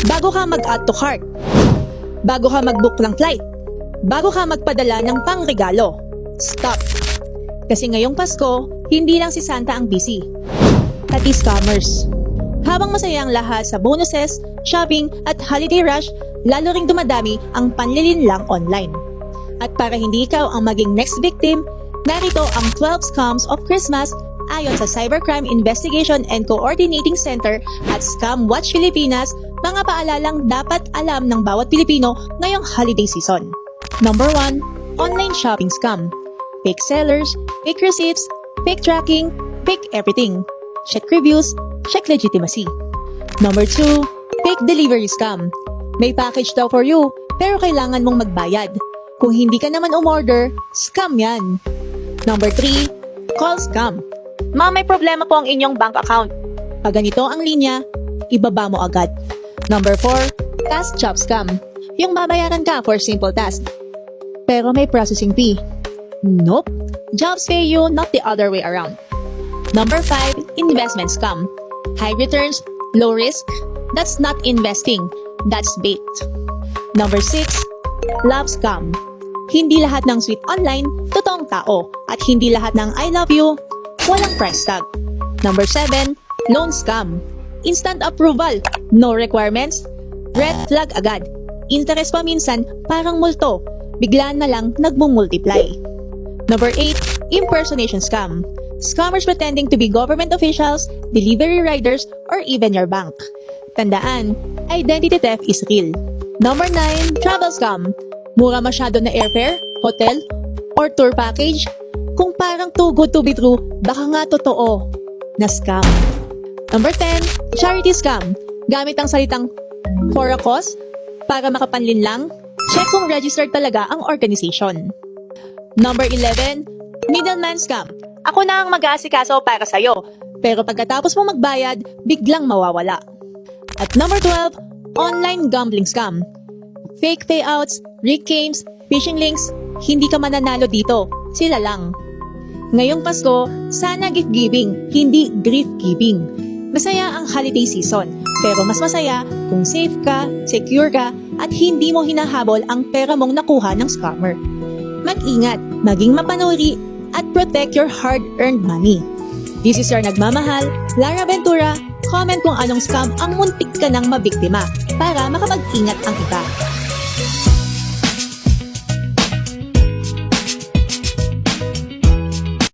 bago ka mag-add to cart, bago ka mag-book ng flight, bago ka magpadala ng pangregalo. Stop! Kasi ngayong Pasko, hindi lang si Santa ang busy, pati scammers. Habang masaya ang lahat sa bonuses, shopping at holiday rush, lalo ring dumadami ang panlilinlang online. At para hindi ikaw ang maging next victim, narito ang 12 scams of Christmas ayon sa Cybercrime Investigation and Coordinating Center at Scam Watch Pilipinas, mga paalalang dapat alam ng bawat Pilipino ngayong holiday season. Number 1. Online shopping scam. Fake sellers, fake receipts, fake tracking, fake everything. Check reviews, check legitimacy. Number 2. Fake delivery scam. May package daw for you, pero kailangan mong magbayad. Kung hindi ka naman umorder, scam yan. Number 3. Call scam. Ma'am, may problema po ang inyong bank account. Pag ganito ang linya, ibaba mo agad. Number 4. Task job scam. Yung babayaran ka for simple task, pero may processing fee. Nope. Jobs pay you, not the other way around. Number 5. Investment scam. High returns, low risk. That's not investing. That's bait. Number 6. Love scam. Hindi lahat ng sweet online, totoong tao. At hindi lahat ng I love you, walang price tag. Number 7. Loan scam. Instant approval, no requirements, red flag agad. Interest pa minsan, parang multo. Biglaan na lang nagmumultiply. Number 8. Impersonation scam. Scammers pretending to be government officials, delivery riders, or even your bank. Tandaan, identity theft is real. Number 9. Travel scam. Mura masyado na airfare, hotel, or tour package. Kung parang too good to be true, baka nga totoo na scam. Number 10. Charity scam. Gamit ang salitang for a cause para makapanlin lang. Check kung registered talaga ang organization. Number 11. Middleman scam. Ako na ang mag-aasikaso para sa'yo, pero pagkatapos mo magbayad, biglang mawawala. At number 12. Online gambling scam. Fake payouts, rig games, phishing links, hindi ka mananalo dito, sila lang. Ngayong Pasko, sana gift giving, hindi grief giving. Masaya ang holiday season, pero mas masaya kung safe ka, secure ka, at hindi mo hinahabol ang pera mong nakuha ng scammer. Mag-ingat, maging mapanuri, at protect your hard-earned money. This is your nagmamahal, Lara Ventura. Comment kung anong scam ang muntik ka nang mabiktima para makapag-ingat ang iba.